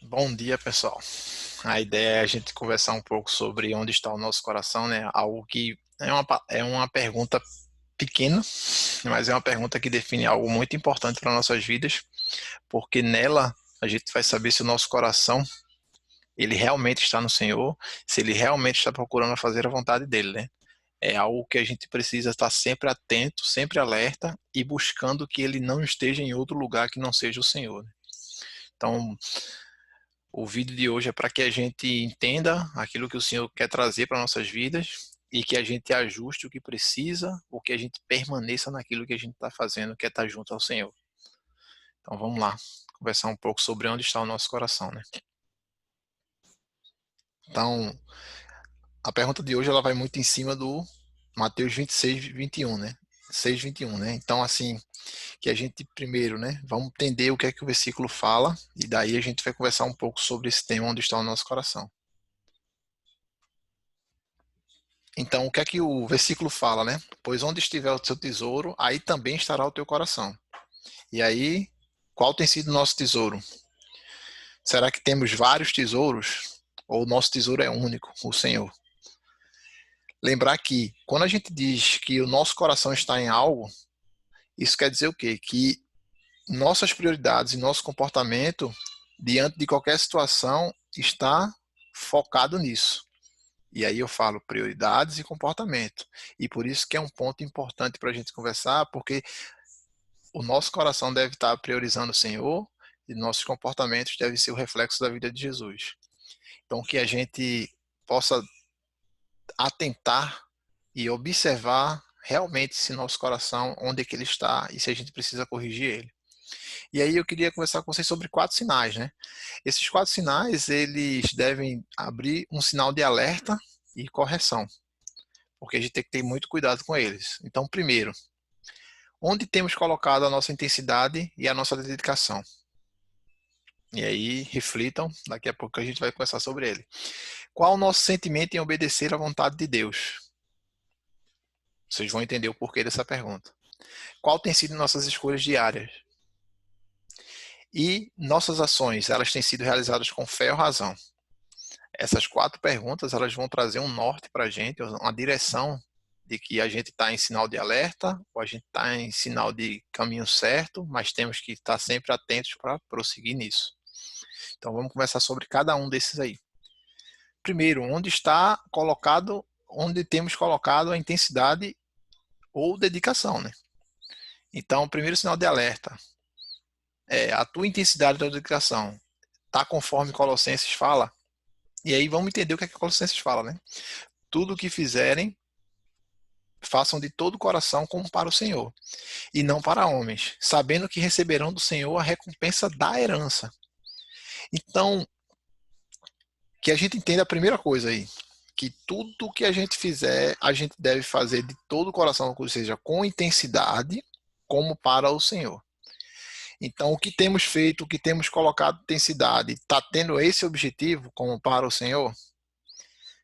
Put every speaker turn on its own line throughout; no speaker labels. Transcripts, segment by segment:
Bom dia, pessoal. A ideia é a gente conversar um pouco sobre onde está o nosso coração, né? Algo que é uma pergunta pequena, mas é uma pergunta que define algo muito importante para nossas vidas, porque nela a gente vai saber se o nosso coração ele realmente está no Senhor, se ele realmente está procurando fazer a vontade dele, né? É algo que a gente precisa estar sempre atento, sempre alerta e buscando que ele não esteja em outro lugar que não seja o Senhor, né? Então, o vídeo de hoje é para que a gente entenda aquilo que o Senhor quer trazer para nossas vidas e que a gente ajuste o que precisa, ou que a gente permaneça naquilo que a gente está fazendo, que é estar junto ao Senhor. Então vamos lá, conversar um pouco sobre onde está o nosso coração, né? Então, a pergunta de hoje ela vai muito em cima do Mateus 26, 21, né? 6, 21, né? Então, assim, que a gente primeiro, né, vamos entender o que é que o versículo fala, e daí a gente vai conversar um pouco sobre esse tema, onde está o nosso coração. Então, o que é que o versículo fala, né? Pois onde estiver o seu tesouro, aí também estará o teu coração. E aí, qual tem sido o nosso tesouro? Será que temos vários tesouros? Ou o nosso tesouro é único, o Senhor? Lembrar que, quando a gente diz que o nosso coração está em algo, isso quer dizer o quê? Que nossas prioridades e nosso comportamento, diante de qualquer situação, está focado nisso. E aí eu falo prioridades e comportamento. E por isso que é um ponto importante para a gente conversar, porque o nosso coração deve estar priorizando o Senhor e nossos comportamentos devem ser o reflexo da vida de Jesus. Então que a gente possa atentar e observar realmente se nosso coração, onde é que ele está e se a gente precisa corrigir ele. E aí eu queria conversar com vocês sobre 4 sinais, né? Esses 4 sinais, eles devem abrir um sinal de alerta e correção, porque a gente tem que ter muito cuidado com eles. Então, primeiro, onde temos colocado a nossa intensidade e a nossa dedicação? E aí, reflitam, daqui a pouco a gente vai conversar sobre ele. Qual o nosso sentimento em obedecer à vontade de Deus? Vocês vão entender o porquê dessa pergunta. Qual tem sido nossas escolhas diárias? E nossas ações, elas têm sido realizadas com fé ou razão? Essas 4 perguntas, elas vão trazer um norte para a gente, uma direção de que a gente está em sinal de alerta, ou a gente está em sinal de caminho certo, mas temos que estar sempre atentos para prosseguir nisso. Então vamos conversar sobre cada um desses aí. Primeiro, onde está colocado, onde temos colocado a intensidade ou dedicação, né? Então, o primeiro sinal de alerta é a tua intensidade da dedicação está conforme Colossenses fala. E aí vamos entender o que é que Colossenses fala, né? Tudo o que fizerem, façam de todo o coração como para o Senhor, e não para homens, sabendo que receberão do Senhor a recompensa da herança. Então, que a gente entenda a primeira coisa aí, que tudo que a gente fizer, a gente deve fazer de todo o coração, ou seja, com intensidade, como para o Senhor. Então, o que temos feito, o que temos colocado intensidade, está tendo esse objetivo como para o Senhor?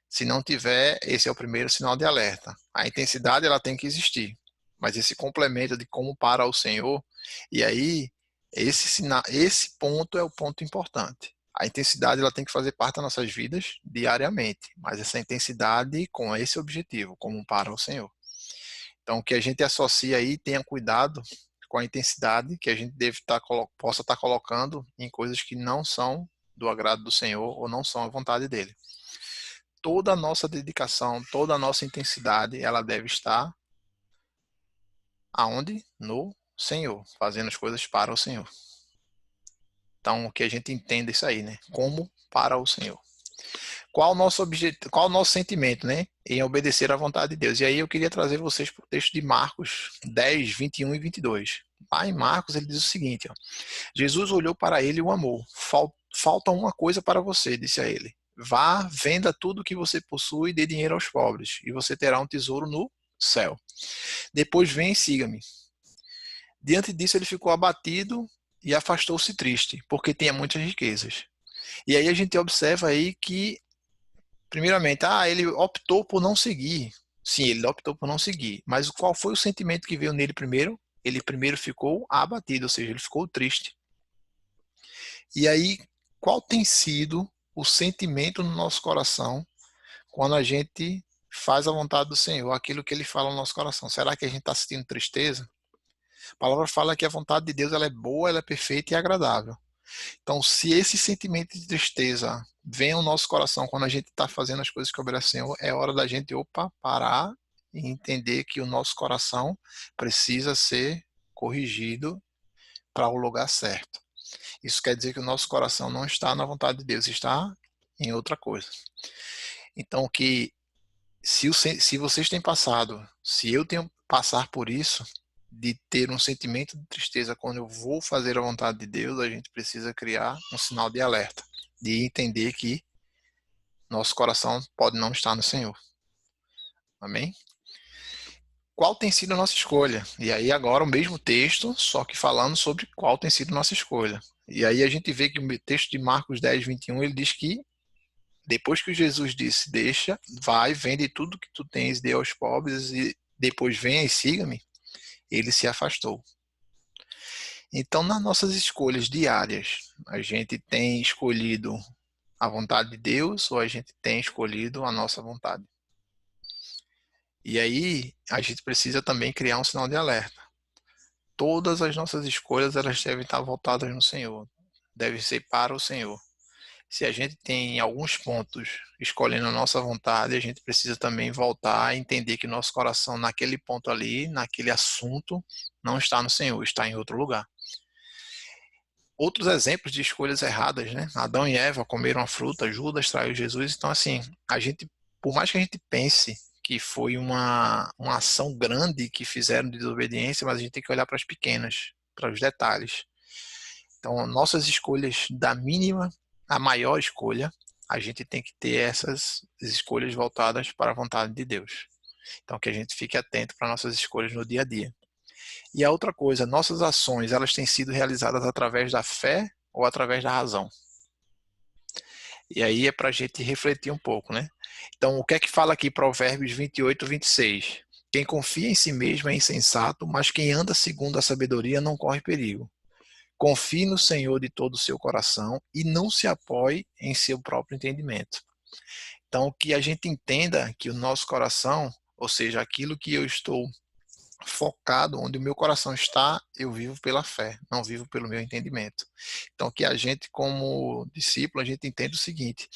Se não tiver, esse é o primeiro sinal de alerta. A intensidade ela tem que existir, mas esse complemento de como para o Senhor, e aí esse ponto é o ponto importante. A intensidade ela tem que fazer parte das nossas vidas diariamente, mas essa intensidade com esse objetivo, como para o Senhor. Então, que a gente associa aí, tenha cuidado com a intensidade que a gente possa estar colocando em coisas que não são do agrado do Senhor ou não são a vontade dele. Toda a nossa dedicação, toda a nossa intensidade, ela deve estar aonde? No Senhor, fazendo as coisas para o Senhor. Então, que a gente entenda isso aí, né? Como para o Senhor. Qual o nosso objetivo, qual o nosso sentimento, né? Em obedecer à vontade de Deus. E aí eu queria trazer vocês para o texto de Marcos 10, 21 e 22. Lá em Marcos ele diz o seguinte, ó, Jesus olhou para ele e o amou. Falta uma coisa para você, disse a ele. Vá, venda tudo que você possui e dê dinheiro aos pobres, e você terá um tesouro no céu. Depois vem e siga-me. Diante disso ele ficou abatido e afastou-se triste, porque tinha muitas riquezas. E aí a gente observa aí que, primeiramente, ele optou por não seguir. Sim, ele optou por não seguir. Mas qual foi o sentimento que veio nele primeiro? Ele primeiro ficou abatido, ou seja, ele ficou triste. E aí, qual tem sido o sentimento no nosso coração quando a gente faz a vontade do Senhor, aquilo que Ele fala no nosso coração. Será que a gente está sentindo tristeza? A palavra fala que a vontade de Deus ela é boa, ela é perfeita e agradável. Então, se esse sentimento de tristeza vem ao nosso coração quando a gente está fazendo as coisas que obedecem ao Senhor, é hora da gente, parar e entender que o nosso coração precisa ser corrigido para o lugar certo. Isso quer dizer que o nosso coração não está na vontade de Deus, está em outra coisa. Então, se vocês têm passado, se eu tenho passar por isso, de ter um sentimento de tristeza quando eu vou fazer a vontade de Deus, a gente precisa criar um sinal de alerta, de entender que nosso coração pode não estar no Senhor. Amém? Qual tem sido a nossa escolha? E aí agora o mesmo texto, só que falando sobre qual tem sido a nossa escolha. E aí a gente vê que o texto de Marcos 10, 21, ele diz que depois que Jesus disse, deixa, vai, vende tudo que tu tens, dê aos pobres e depois venha e siga-me, ele se afastou. Então, nas nossas escolhas diárias, a gente tem escolhido a vontade de Deus ou a gente tem escolhido a nossa vontade? E aí, a gente precisa também criar um sinal de alerta. Todas as nossas escolhas, elas devem estar voltadas no Senhor, devem ser para o Senhor. Se a gente tem alguns pontos escolhendo a nossa vontade, a gente precisa também voltar a entender que nosso coração, naquele ponto ali, naquele assunto, não está no Senhor, está em outro lugar. Outros exemplos de escolhas erradas, né? Adão e Eva comeram a fruta, Judas traiu Jesus. Então, assim, a gente, por mais que a gente pense que foi uma ação grande que fizeram de desobediência, mas a gente tem que olhar para as pequenas, para os detalhes. Então, nossas escolhas, da mínima à maior escolha, a gente tem que ter essas escolhas voltadas para a vontade de Deus. Então, que a gente fique atento para nossas escolhas no dia a dia. E a outra coisa, nossas ações, elas têm sido realizadas através da fé ou através da razão? E aí é para a gente refletir um pouco, né? Então, o que é que fala aqui Provérbios 28, 26? Quem confia em si mesmo é insensato, mas quem anda segundo a sabedoria não corre perigo. Confie no Senhor de todo o seu coração e não se apoie em seu próprio entendimento. Então, que a gente entenda que o nosso coração, ou seja, aquilo que eu estou focado, onde o meu coração está, eu vivo pela fé, não vivo pelo meu entendimento. Então, que a gente, como discípulo, a gente entende o seguinte,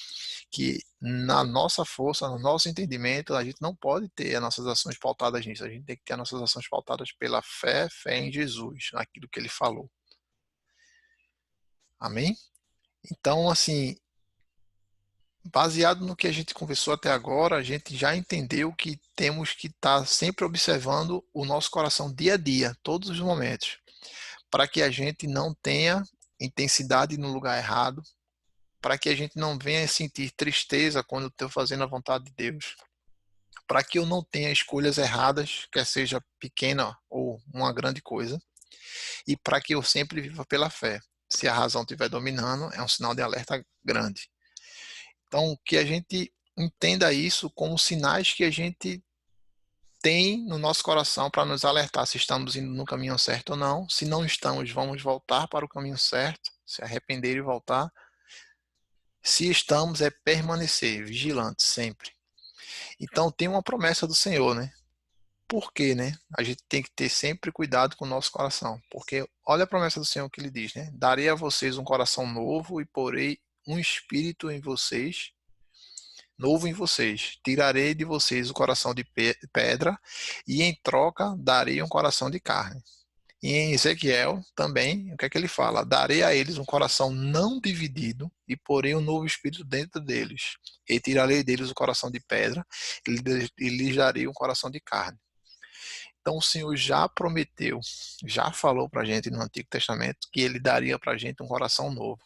que na nossa força, no nosso entendimento, a gente não pode ter as nossas ações pautadas nisso, a gente tem que ter as nossas ações pautadas pela fé, fé em Jesus, naquilo que ele falou. Amém? Então, assim, baseado no que a gente conversou até agora, a gente já entendeu que temos que estar sempre observando o nosso coração dia a dia, todos os momentos, para que a gente não tenha intensidade no lugar errado, para que a gente não venha sentir tristeza quando estou fazendo a vontade de Deus, para que eu não tenha escolhas erradas, quer seja pequena ou uma grande coisa, e para que eu sempre viva pela fé. Se a razão estiver dominando, é um sinal de alerta grande. Então, que a gente entenda isso como sinais que a gente tem no nosso coração para nos alertar se estamos indo no caminho certo ou não. Se não estamos, vamos voltar para o caminho certo, se arrepender e voltar. Se estamos, é permanecer vigilante sempre. Então, tem uma promessa do Senhor, né? Por quê, né? A gente tem que ter sempre cuidado com o nosso coração, porque olha a promessa do Senhor que ele diz, né? Darei a vocês um coração novo e porei um espírito em vocês novo em vocês. Tirarei de vocês o coração de pedra e em troca darei um coração de carne. E em Ezequiel também, o que é que ele fala? Darei a eles um coração não dividido e porei um novo espírito dentro deles. E tirarei deles o coração de pedra e lhes darei um coração de carne. Então o Senhor já prometeu, já falou para a gente no Antigo Testamento que ele daria para a gente um coração novo.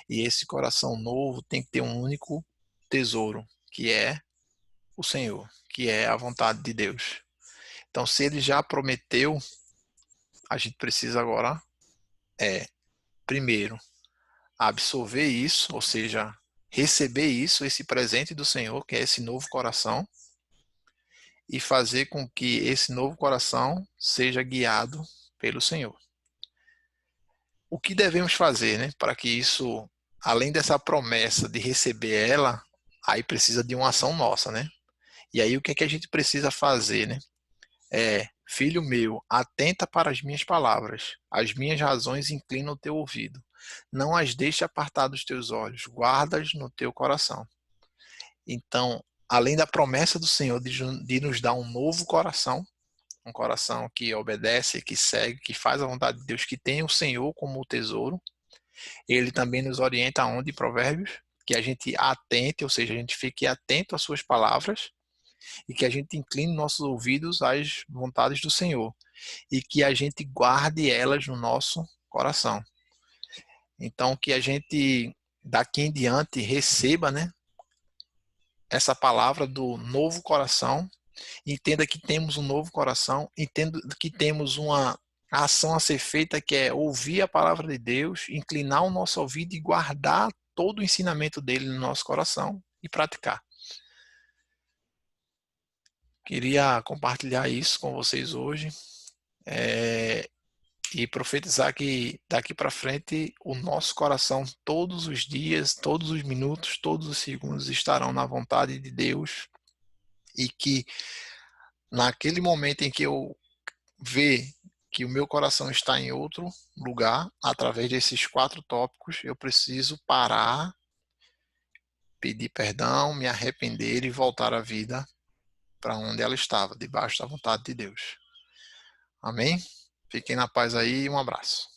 E esse coração novo tem que ter um único tesouro, que é o Senhor, que é a vontade de Deus. Então, se ele já prometeu, a gente precisa agora, primeiro, absorver isso, ou seja, receber isso, esse presente do Senhor, que é esse novo coração, e fazer com que esse novo coração seja guiado pelo Senhor. O que devemos fazer, né, para que isso além dessa promessa de receber ela, aí precisa de uma ação nossa, né? E aí o que é que a gente precisa fazer, né? Filho meu, atenta para as minhas palavras, as minhas razões inclina o teu ouvido. Não as deixe apartar dos teus olhos, guardas no teu coração. Então, além da promessa do Senhor de nos dar um novo coração, um coração que obedece, que segue, que faz a vontade de Deus, que tem o Senhor como o tesouro, ele também nos orienta aonde, em Provérbios, que a gente atente, ou seja, a gente fique atento às suas palavras e que a gente incline nossos ouvidos às vontades do Senhor e que a gente guarde elas no nosso coração. Então, que a gente daqui em diante receba, né, essa palavra do novo coração, entenda que temos um novo coração, entenda que temos uma ação a ser feita que é ouvir a palavra de Deus, inclinar o nosso ouvido e guardar todo o ensinamento dele no nosso coração e praticar. Queria compartilhar isso com vocês hoje e profetizar que daqui para frente o nosso coração todos os dias, todos os minutos, todos os segundos estarão na vontade de Deus e que naquele momento em que eu ver que o meu coração está em outro lugar, através desses 4 tópicos, eu preciso parar, pedir perdão, me arrepender e voltar à vida para onde ela estava, debaixo da vontade de Deus. Amém? Fiquem na paz aí e um abraço.